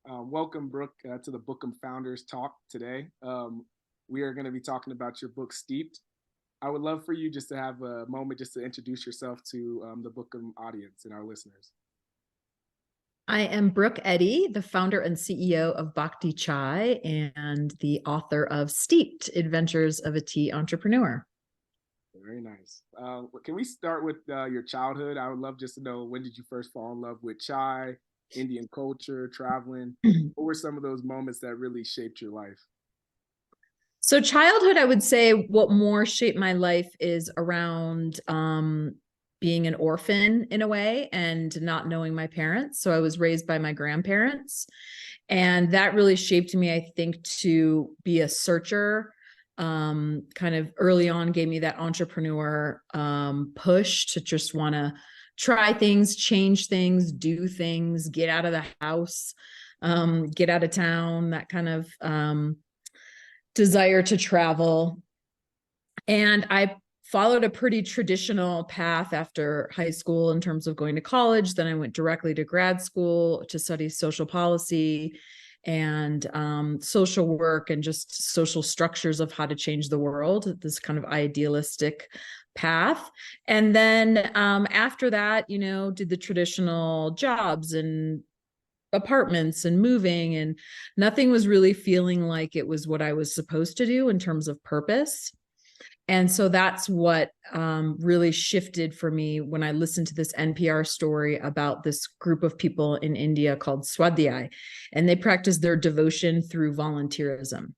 Welcome, Brooke, to the Bookum Founders Talk today. We are going to be talking about your book, Steeped. I would love for you just to have a moment just to introduce yourself to the Bookum audience and our listeners. I am Brook Eddy, the founder and CEO of Bhakti Chai and the author of Steeped, Adventures of a Tea Entrepreneur. Very nice. Can we start with your childhood? I would love just to know, when did you first fall in love with chai, Indian culture, traveling? What were some of those moments that really shaped your life? So childhood, I would say what more shaped my life is around being an orphan in a way and not knowing my parents. So I was raised by my grandparents, and that really shaped me, I think, to be a searcher. Kind of early on gave me that entrepreneur push to just want to try things, change things, do things, get out of the house, get out of town, that kind of desire to travel. And I followed a pretty traditional path after high school in terms of going to college. Then I went directly to grad school to study social policy and social work and just social structures of how to change the world, this kind of idealistic path. And then after that, did the traditional jobs and apartments and moving, and nothing was really feeling like it was what I was supposed to do in terms of purpose. And so that's what really shifted for me when I listened to this NPR story about this group of people in India called Swadhyay, and they practice their devotion through volunteerism.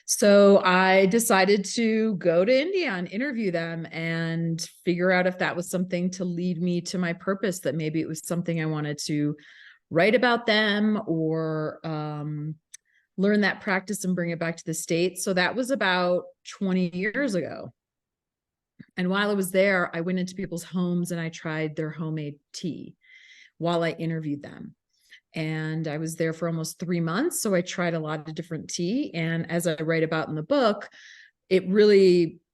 So I decided to go to India and interview them and figure out if that was something to lead me to my purpose, that maybe it was something I wanted to write about them or learn that practice and bring it back to the States. So that was about 20 years ago. And while I was there, I went into people's homes and I tried their homemade tea while I interviewed them. And I was there for almost 3 months. So I tried a lot of different tea. And as I write about in the book,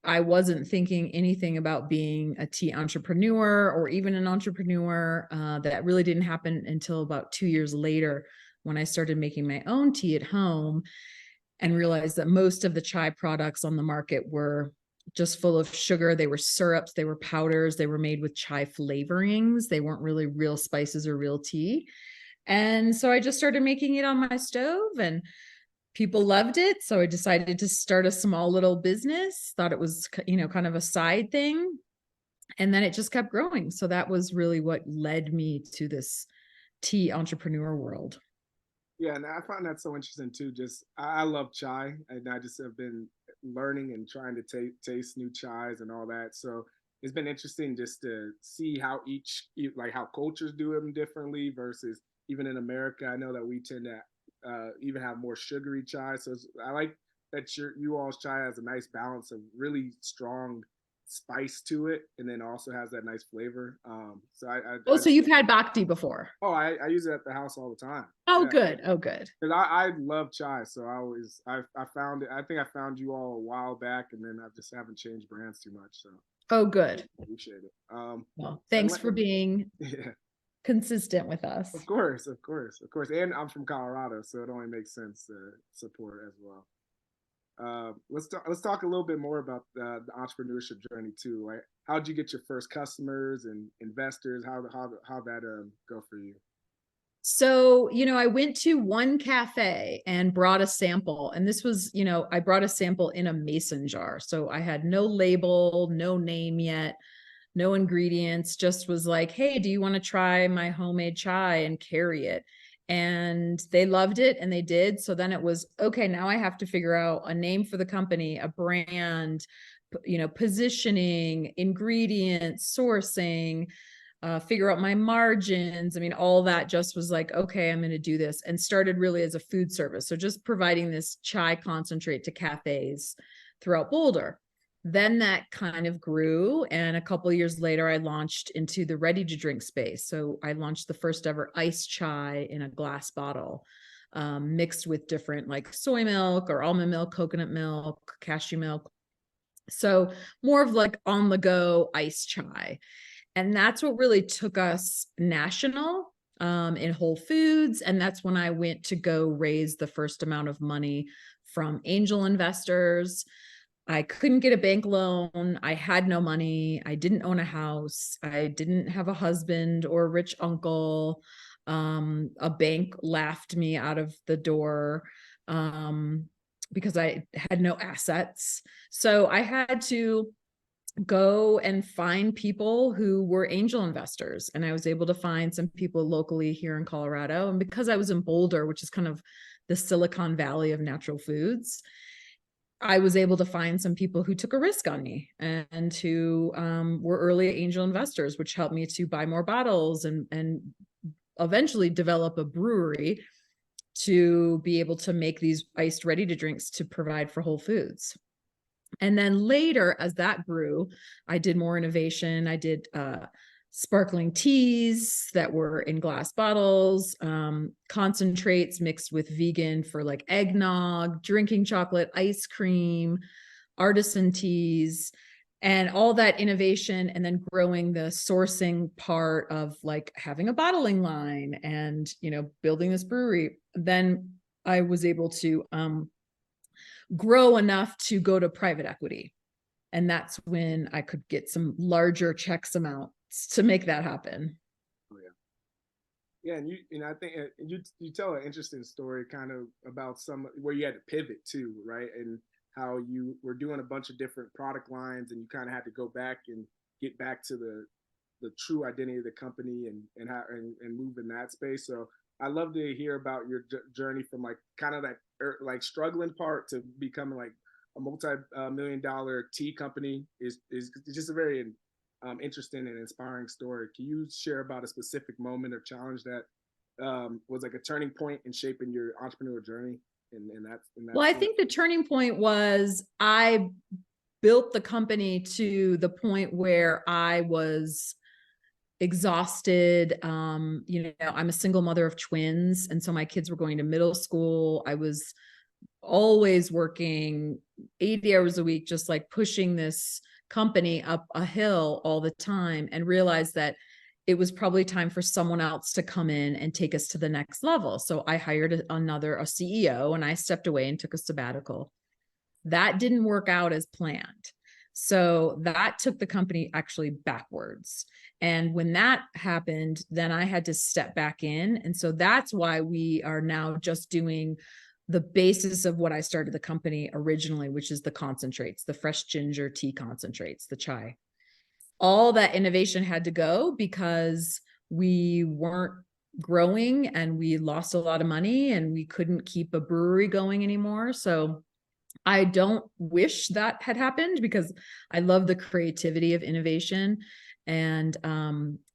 I wasn't thinking anything about being a tea entrepreneur or even an entrepreneur. That really didn't happen until about 2 years later, when I started making my own tea at home and realized that most of the chai products on the market were just full of sugar. They were syrups, they were powders, they were made with chai flavorings. They weren't really real spices or real tea. And so I just started making it on my stove, and people loved it. So I decided to start a small little business, thought it was, kind of a side thing. And then it just kept growing. So that was really what led me to this tea entrepreneur world. Yeah, and I find that so interesting too. Just I love chai, and I just have been learning and trying to taste new chais and all that. So it's been interesting just to see how how cultures do them differently versus even in America. I know that we tend to even have more sugary chai. So I like that you all's chai has a nice balance of really strong spice to it, and then also has that nice flavor. So you've had Bhakti before? Oh, I use it at the house all the time. Oh, yeah. Good. Oh, good. Because I love chai, so I found it. I think I found you all a while back, and then I just haven't changed brands too much. So. Oh, good. I appreciate it. Well, thanks for being consistent with us. Of course. And I'm from Colorado, so it only makes sense to support as well. Let's talk a little bit more about the entrepreneurship journey too. Like, how did you get your first customers and investors? How that go for you? So, I went to one cafe and brought a sample, and this was, I brought a sample in a mason jar. So I had no label, no name yet, no ingredients, just was like, hey, do you want to try my homemade chai and carry it? And they loved it, and they did. So then it was, okay, now I have to figure out a name for the company, a brand, positioning, ingredients, sourcing, figure out my margins. I mean, all that just was like, okay, I'm going to do this, and started really as a food service. So just providing this chai concentrate to cafes throughout Boulder. Then that kind of grew. And a couple of years later, I launched into the ready to drink space. So I launched the first ever iced chai in a glass bottle, mixed with different like soy milk or almond milk, coconut milk, cashew milk. So more of like on the go iced chai. And that's what really took us national. in Whole Foods. And that's when I went to go raise the first amount of money from angel investors. I couldn't get a bank loan. I had no money. I didn't own a house. I didn't have a husband or a rich uncle. A bank laughed me out of the door because I had no assets. So I had to go and find people who were angel investors. And I was able to find some people locally here in Colorado. And because I was in Boulder, which is kind of the Silicon Valley of natural foods, I was able to find some people who took a risk on me and who were early angel investors, which helped me to buy more bottles and eventually develop a brewery to be able to make these iced ready to drinks to provide for Whole Foods. And then later, as that grew, I did more innovation. I did sparkling teas that were in glass bottles, concentrates mixed with vegan for like eggnog, drinking chocolate, ice cream, artisan teas, and all that innovation, and then growing the sourcing part of like having a bottling line and, you know, building this brewery. Then I was able to grow enough to go to private equity. And that's when I could get some larger checks amounts to make that happen. Oh, yeah. Yeah, and I think you tell an interesting story kind of about some where you had to pivot too, right? And how you were doing a bunch of different product lines, and you kind of had to go back and get back to the true identity of the company and how and move in that space. So I love to hear about your journey from like kind of that like struggling part to becoming like a multi-million-dollar tea company is just a very interesting and inspiring story. Can you share about a specific moment or challenge that was like a turning point in shaping your entrepreneurial journey? In that well, I think the turning point was I built the company to the point where I was exhausted. You know, I'm a single mother of twins. And so my kids were going to middle school. I was always working 80 hours a week, just like pushing this company up a hill all the time, and realized that it was probably time for someone else to come in and take us to the next level. So I hired a CEO, and I stepped away and took a sabbatical. That didn't work out as planned. So that took the company actually backwards. And when that happened, then I had to step back in. And so that's why we are now just doing the basis of what I started the company originally, which is the concentrates, the fresh ginger tea concentrates, the chai. All that innovation had to go because we weren't growing and we lost a lot of money and we couldn't keep a brewery going anymore. So I don't wish that had happened because I love the creativity of innovation. And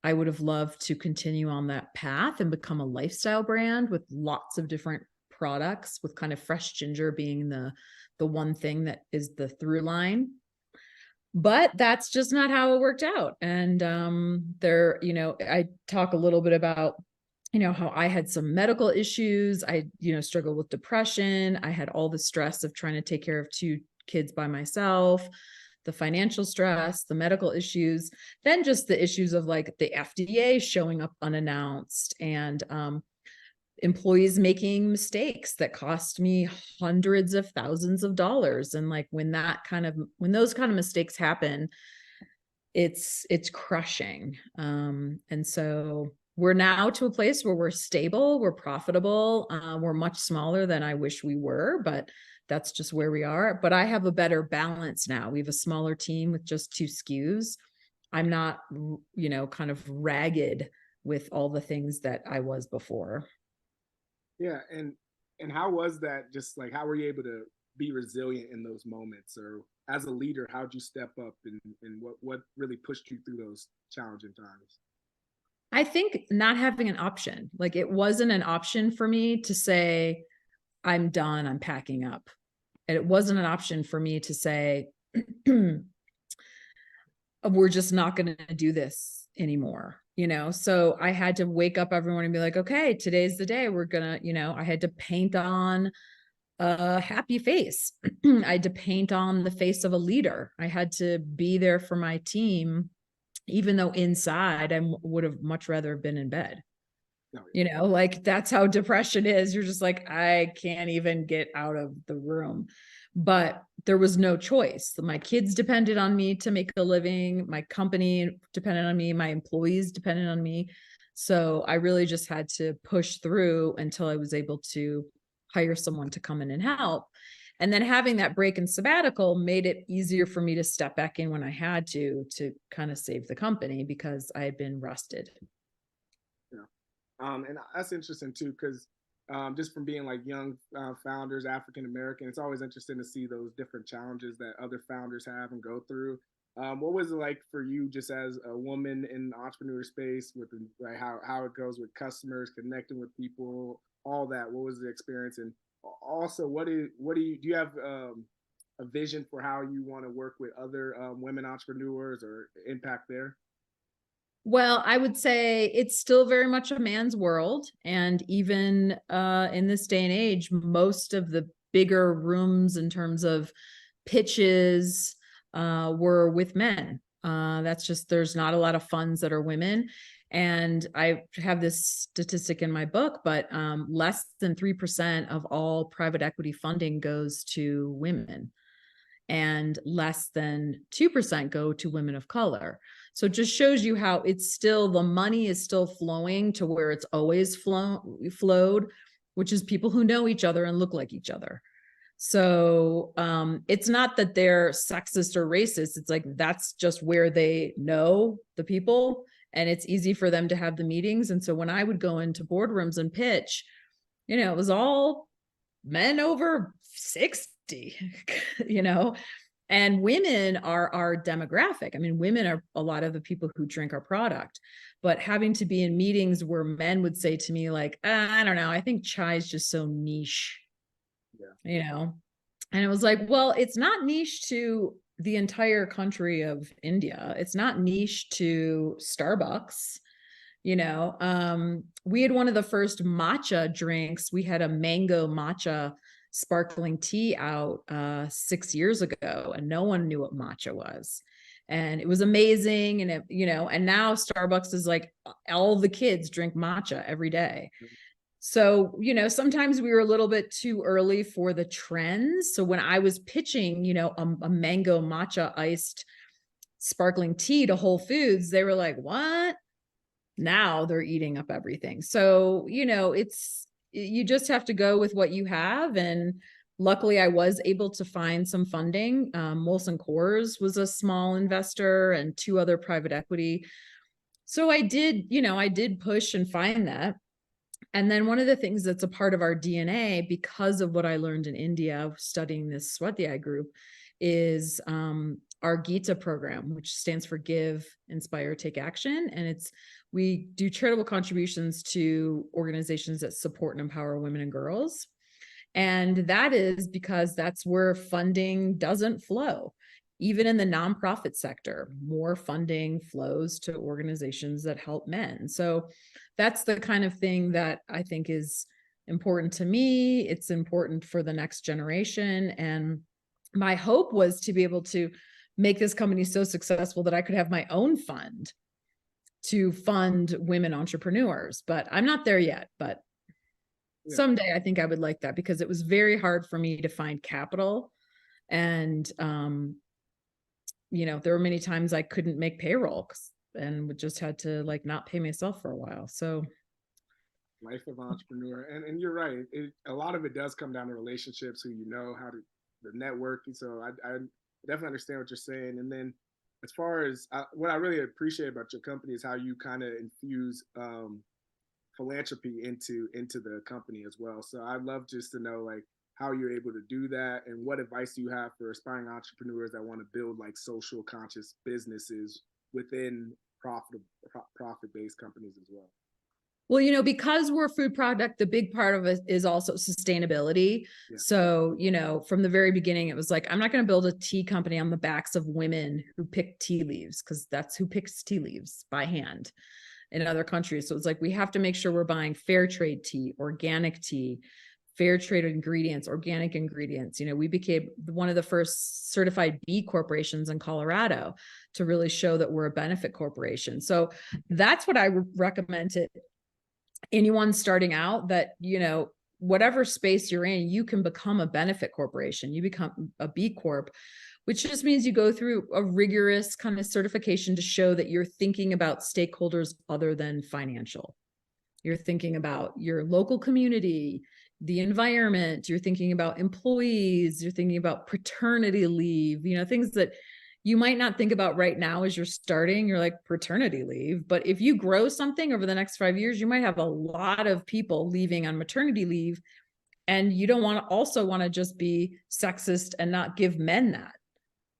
I would have loved to continue on that path and become a lifestyle brand with lots of different products, with kind of fresh ginger being the one thing that is the through line. But that's just not how it worked out. And there, you know, I talk a little bit about, you know, how I had some medical issues. I, you know, struggled with depression. I had all the stress of trying to take care of 2 kids by myself, the financial stress, the medical issues, then just the issues of like the FDA showing up unannounced and employees making mistakes that cost me hundreds of thousands of dollars. And like when those kind of mistakes happen, it's crushing. And so we're now to a place where we're stable, we're profitable, we're much smaller than I wish we were, but that's just where we are. But I have a better balance now. We have a smaller team with just 2 SKUs. I'm not, you know, kind of ragged with all the things that I was before. Yeah, and how was that? Just like how were you able to be resilient in those moments, or as a leader, how'd you step up, and what really pushed you through those challenging times? I think not having an option, like it wasn't an option for me to say, I'm done, I'm packing up. And it wasn't an option for me to say, we're just not going to do this anymore. You know, so I had to wake up everyone and be like, okay, today's the day we're gonna, you know, I had to paint on a happy face. I had to paint on the face of a leader. I had to be there for my team, even though inside I would have much rather been in bed. Oh, yeah. You know, like that's how depression is. You're just like, I can't even get out of the room. But there was no choice. My kids depended on me to make a living. My company depended on me. My employees depended on me. So I really just had to push through until I was able to hire someone to come in and help. And then having that break and sabbatical made it easier for me to step back in when I had to kind of save the company because I had been rusted. And that's interesting too, because just from being like young founders, African American, it's always interesting to see those different challenges that other founders have and go through. What was it like for you, just as a woman in the entrepreneur space, with like how it goes with customers, connecting with people, all that? What was the experience, and also do you have a vision for how you want to work with other women entrepreneurs or impact there? Well, I would say it's still very much a man's world. And even in this day and age, most of the bigger rooms in terms of pitches were with men. That's just, there's not a lot of funds that are women. And I have this statistic in my book, but less than 3% of all private equity funding goes to women, and less than 2% go to women of color. So it just shows you how it's still, the money is still flowing to where it's always flowed, which is people who know each other and look like each other. So it's not that they're sexist or racist. It's like, that's just where they know the people and it's easy for them to have the meetings. And so when I would go into boardrooms and pitch, you know, it was all men over 60, you know, and women are our demographic. I mean, women are a lot of the people who drink our product, but having to be in meetings where men would say to me like, I don't know, I think chai is just so niche, you know? And it was like, well, it's not niche to the entire country of India. It's not niche to Starbucks. You know, we had one of the first matcha drinks. We had a mango matcha sparkling tea out 6 years ago, and no one knew what matcha was. And it was amazing. And it, you know, and now Starbucks is like, all the kids drink matcha every day. So, you know, sometimes we were a little bit too early for the trends. So when I was pitching, you know, a mango matcha iced sparkling tea to Whole Foods, they were like, what? Now they're eating up everything. So, you know, you just have to go with what you have. And luckily I was able to find some funding. Molson Coors was a small investor and 2 other private equity. So I did, you know, I did push and find that. And then one of the things that's a part of our DNA, because of what I learned in India studying this Swadhyay group, is our Gita program, which stands for Give, Inspire, Take Action. And we do charitable contributions to organizations that support and empower women and girls. And that is because that's where funding doesn't flow. Even in the nonprofit sector, more funding flows to organizations that help men. So that's the kind of thing that I think is important to me. It's important for the next generation. And my hope was to be able to make this company so successful that I could have my own fund to fund women entrepreneurs. But I'm not there yet. But someday I think I would like that, because it was very hard for me to find capital. And you know, there were many times I couldn't make payroll and just had to like not pay myself for a while. So life of entrepreneur. And you're right. A lot of it does come down to relationships, who you know, how to the networking. So I definitely understand what you're saying. And then as far as what I really appreciate about your company is how you kind of infuse philanthropy into the company as well. So I'd love just to know like how you're able to do that, and what advice do you have for aspiring entrepreneurs that want to build like social conscious businesses within profit-based companies as well. Well, you know, because we're a food product, the big part of it is also sustainability. Yeah. So, you know, from the very beginning, it was like, I'm not going to build a tea company on the backs of women who pick tea leaves, because that's who picks tea leaves by hand in other countries. So it's like, we have to make sure we're buying fair trade tea, organic tea, fair trade ingredients, organic ingredients. You know, we became one of the first certified B corporations in Colorado to really show that we're a benefit corporation. So that's what I recommend to anyone starting out that, you know, whatever space you're in, you can become a benefit corporation. You become a B Corp, which just means you go through a rigorous kind of certification to show that you're thinking about stakeholders other than financial. You're thinking about your local community, the environment, you're thinking about employees, you're thinking about paternity leave, you know, things that you might not think about right now as you're starting. You're like, paternity leave. But if you grow something over the next 5 years, you might have a lot of people leaving on maternity leave. And you don't want to just be sexist and not give men that,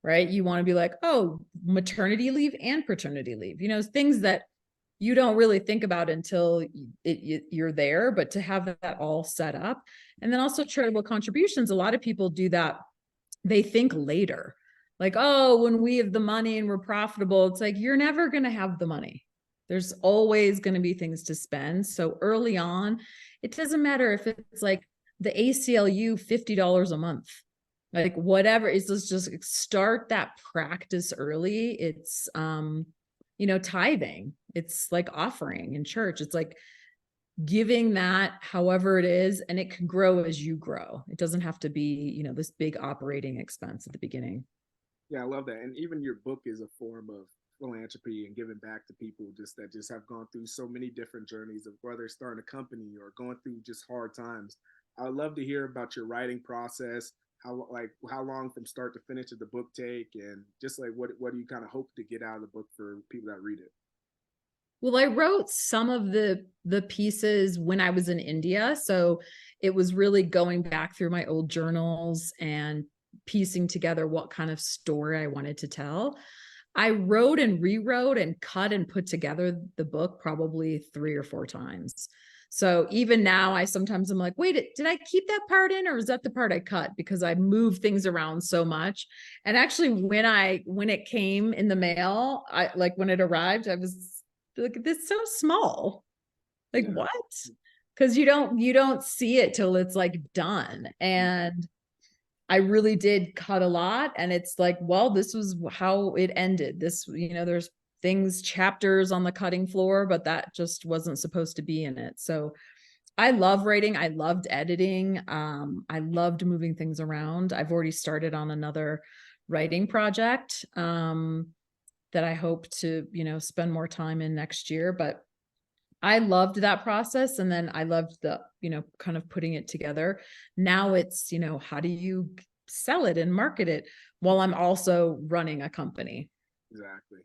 right? You want to be like, oh, maternity leave and paternity leave, you know, things that you don't really think about until you're there, but to have that all set up. And then also charitable contributions. A lot of people do that. They think later, like, oh, when we have the money and we're profitable. It's like, you're never going to have the money. There's always going to be things to spend. So early on, it doesn't matter if it's like the ACLU $50 a month, like whatever. It's just start that practice early. It's, you know, tithing. It's like offering in church. It's like giving that however it is, and it can grow as you grow. It doesn't have to be, you know, this big operating expense at the beginning. Yeah, I love that. And even your book is a form of philanthropy and giving back to people that just have gone through so many different journeys of whether starting a company or going through just hard times. I would love to hear about your writing process, how long from start to finish did the book take, and just like what do you kind of hope to get out of the book for people that read it? Well, I wrote some of the pieces when I was in India. So it was really going back through my old journals and piecing together what kind of story I wanted to tell. I wrote and rewrote and cut and put together the book probably 3 or 4 times. So even now, I'm like, wait, did I keep that part in, or is that the part I cut? Because I moved things around so much. And actually, when it came in the mail, when it arrived, I was like, this is so small. Like, Yeah. what? Because you don't see it till it's like done. And I really did cut a lot. And it's like, well, this was how it ended. This, you know, there's chapters on the cutting floor, but that just wasn't supposed to be in it. So I love writing. I loved editing. I loved moving things around. I've already started on another writing project that I hope to, you know, spend more time in next year. But I loved that process. And then I loved the, you know, kind of putting it together. Now it's, you know, how do you sell it and market it while I'm also running a company? Exactly.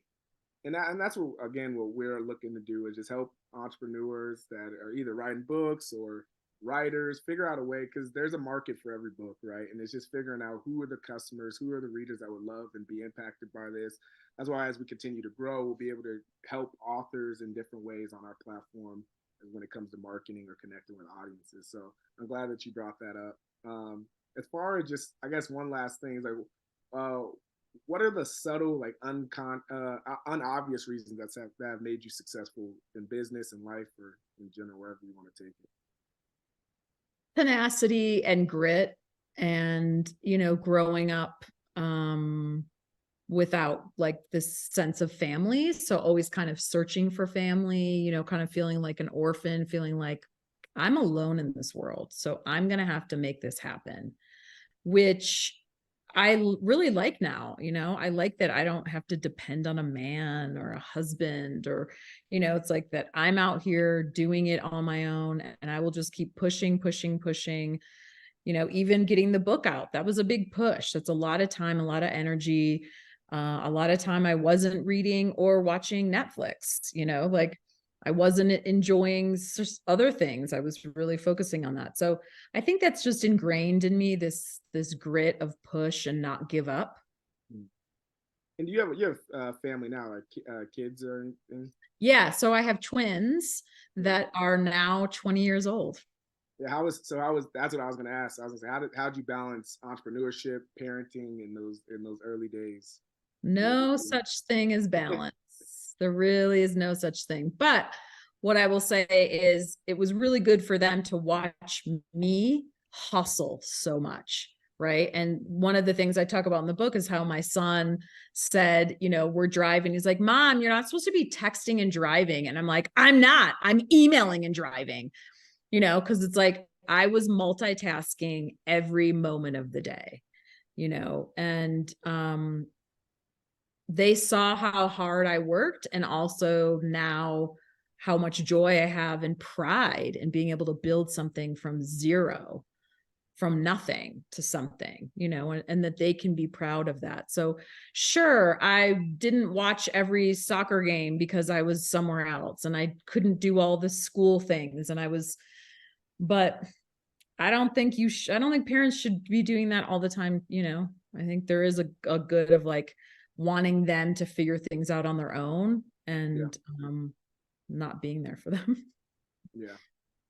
And that's what, again, what we're looking to do is just help entrepreneurs that are either writing books or writers figure out a way, because there's a market for every book, right? And it's just figuring out who are the customers, who are the readers that would love and be impacted by this. That's why as we continue to grow, we'll be able to help authors in different ways on our platform when it comes to marketing or connecting with audiences. So I'm glad that you brought that up. As far as just, I guess one last thing is like, uh, what are the subtle, like unobvious reasons that have made you successful in business and life, or in general, wherever you want to take it? Tenacity and grit, and, you know, growing up without like this sense of family. So always kind of searching for family, you know, kind of feeling like an orphan, feeling like I'm alone in this world. So I'm going to have to make this happen, which I really like now. You know, I like that I don't have to depend on a man or a husband, or, you know, it's like that I'm out here doing it on my own, and I will just keep pushing, pushing, pushing. You know, even getting the book out, that was a big push. That's a lot of time, a lot of energy. A lot of time I wasn't reading or watching Netflix, you know, like I wasn't enjoying other things. I was really focusing on that. So I think that's just ingrained in me, this grit of push and not give up. And you have family now, like kids or anything? Yeah. So I have twins that are now 20 years old. Yeah, that's what I was going to ask. I was going to say, how'd you balance entrepreneurship, parenting in those early days? No such thing as balance. There really is no such thing. But what I will say is it was really good for them to watch me hustle so much, right? And one of the things I talk about in the book is how my son said, we're driving. He's like, Mom, you're not supposed to be texting and driving. And I'm like, I'm not. I'm emailing and driving, because it's like I was multitasking every moment of the day, and they saw how hard I worked, and also now how much joy I have and pride in being able to build something from zero, from nothing to something, and that they can be proud of that. So sure, I didn't watch every soccer game because I was somewhere else and I couldn't do all the school things, but I don't think I don't think parents should be doing that all the time. I think there is a good of like wanting them to figure things out on their own and not being there for them. Yeah.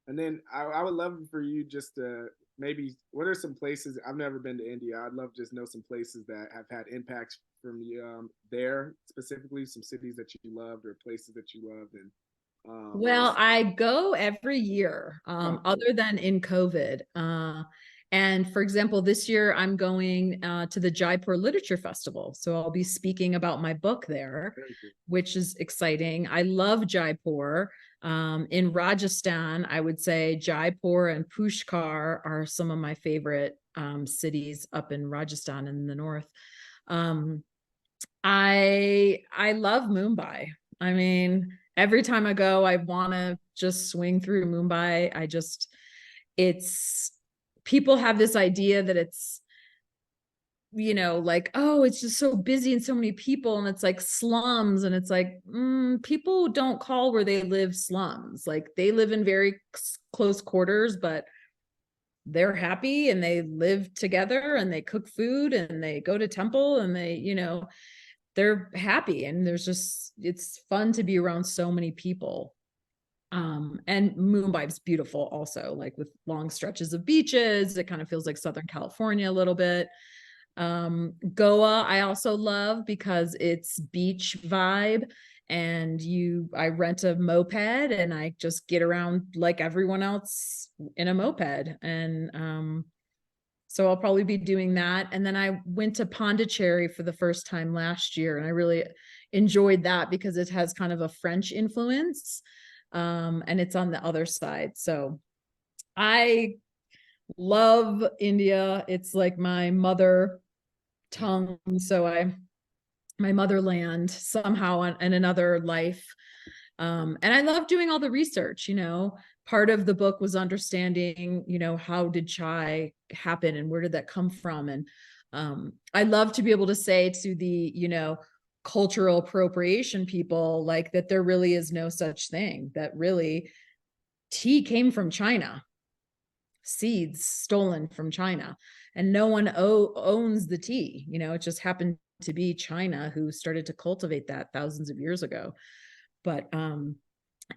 And then I would love for you just to maybe, what are some places, I've never been to India. I'd love to just know some places that have had impacts from you there, specifically some cities that you loved or places that you loved. And well, I go every year, other than in COVID. And for example, this year I'm going to the Jaipur Literature Festival. So I'll be speaking about my book there, which is exciting. I love Jaipur. In Rajasthan, I would say Jaipur and Pushkar are some of my favorite cities up in Rajasthan in the north. I love Mumbai. I mean, every time I go, I want to just swing through Mumbai. People have this idea that it's, like, oh, it's just so busy and so many people and it's like slums. And it's like, people don't call where they live slums. Like they live in very close quarters, but they're happy and they live together and they cook food and they go to temple and they're happy. And it's fun to be around so many people. And Mumbai's beautiful also, like with long stretches of beaches. It kind of feels like Southern California a little bit. Goa, I also love because it's beach vibe and I rent a moped and I just get around like everyone else in a moped. And, so I'll probably be doing that. And then I went to Pondicherry for the first time last year. And I really enjoyed that because it has kind of a French influence. And it's on the other side. So I love India. It's like my mother tongue. So my motherland somehow in another life. And I love doing all the research, part of the book was understanding, how did chai happen and where did that come from? And I love to be able to say to the, cultural appropriation people, like that there really is no such thing, that really tea came from China, seeds stolen from China, and no one owns the tea. It just happened to be China who started to cultivate that thousands of years ago. But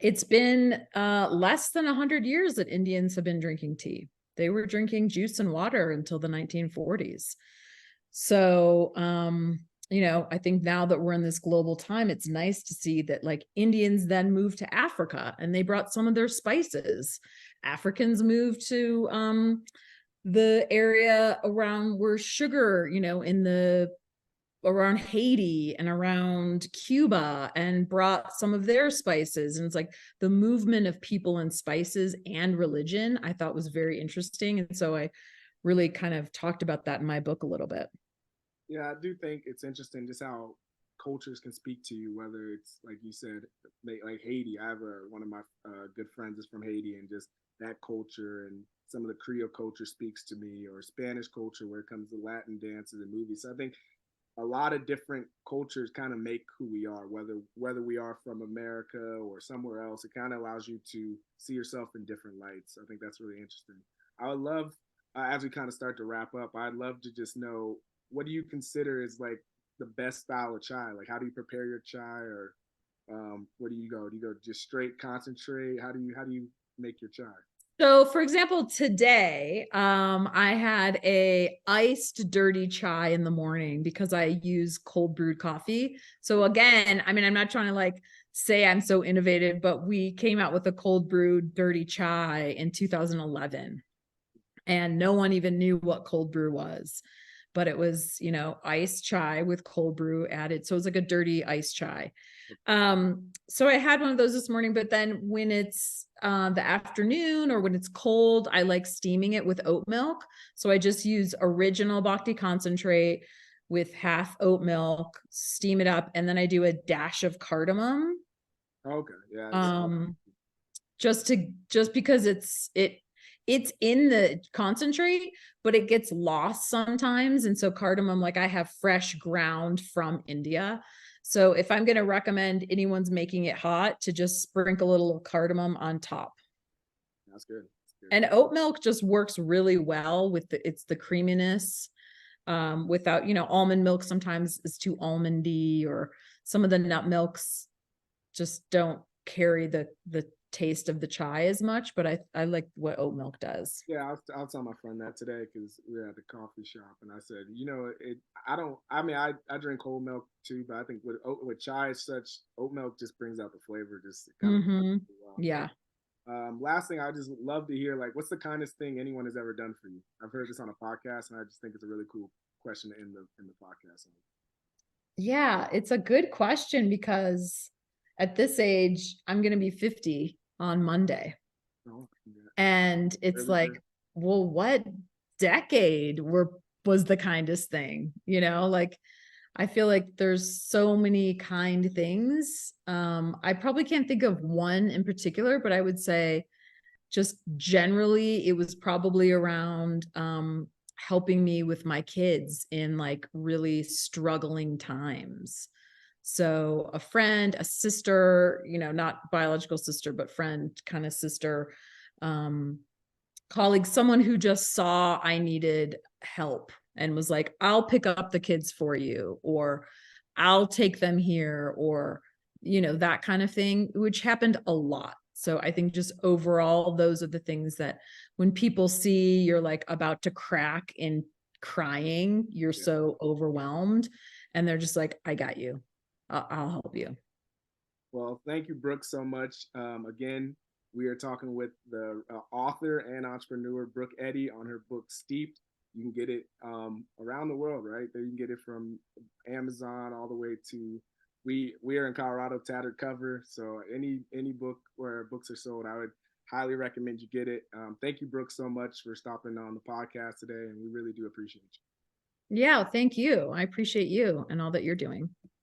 it's been less than 100 years that Indians have been drinking tea. They were drinking juice and water until the 1940s. So, I think now that we're in this global time, it's nice to see that like Indians then moved to Africa and they brought some of their spices. Africans moved to the area around where sugar, around Haiti and around Cuba, and brought some of their spices. And it's like the movement of people and spices and religion, I thought was very interesting. And so I really kind of talked about that in my book a little bit. Yeah, I do think it's interesting just how cultures can speak to you, whether it's like you said, like Haiti. I have one of my good friends is from Haiti, and just that culture and some of the Creole culture speaks to me, or Spanish culture where it comes to Latin dances and movies. So I think a lot of different cultures kind of make who we are, whether we are from America or somewhere else. It kind of allows you to see yourself in different lights. I think that's really interesting. I would love, as we kind of start to wrap up, I'd love to just know, what do you consider is like the best style of chai? Like, how do you prepare your chai, or where do you go? Do you go just straight concentrate? How do you make your chai? So for example, today, I had a iced dirty chai in the morning because I use cold brewed coffee. So again, I mean, I'm not trying to like say I'm so innovative, but we came out with a cold brewed dirty chai in 2011. and no one even knew what cold brew was, but it was, you know, iced chai with cold brew added. So it was like a dirty iced chai. So I had one of those this morning, but then when it's the afternoon or when it's cold, I like steaming it with oat milk. So I just use original Bhakti concentrate with half oat milk, steam it up, and then I do a dash of cardamom. Okay. Yeah. Just because it's in the concentrate, but it gets lost sometimes. And so cardamom, like I have fresh ground from India. So if I'm going to recommend anyone's making it hot, to just sprinkle a little cardamom on top. That's good. That's good. And oat milk just works really well with it's the creaminess, without, you know, almond milk sometimes is too almondy, or some of the nut milks just don't carry the taste of the chai as much, but I like what oat milk does. Yeah, I'll tell my friend that today because we were at the coffee shop, and I said, you know, I don't. I mean, I drink whole milk too, but I think with chai, such oat milk just brings out the flavor. Just kind of. Yeah. Last thing, I just love to hear, like, what's the kindest thing anyone has ever done for you? I've heard this on a podcast, and I just think it's a really cool question to end the podcast on. Yeah, it's a good question, because at this age, I'm going to be 50 on Monday. Oh, yeah. And it's Really like, good. well, what decade was the kindest thing? You know, like I feel like there's so many kind things. I probably can't think of one in particular, but I would say just generally, it was probably around helping me with my kids in like really struggling times. So a friend, a sister, you know, not biological sister, but friend, kind of sister, colleague, someone who just saw I needed help and was like, I'll pick up the kids for you, or I'll take them here, or, you know, that kind of thing, which happened a lot. So I think just overall, those are the things that when people see you're like about to crack in crying, you're so overwhelmed, and they're just like, I got you. I'll help you. Well, thank you, Brooke, so much. Again, we are talking with the author and entrepreneur Brook Eddy on her book Steeped. You can get it around the world, right? You can get it from Amazon all the way to we are in Colorado, Tattered Cover. So any book where books are sold, I would highly recommend you get it. Thank you, Brooke, so much for stopping on the podcast today, and we really do appreciate you. Yeah, thank you. I appreciate you and all that you're doing.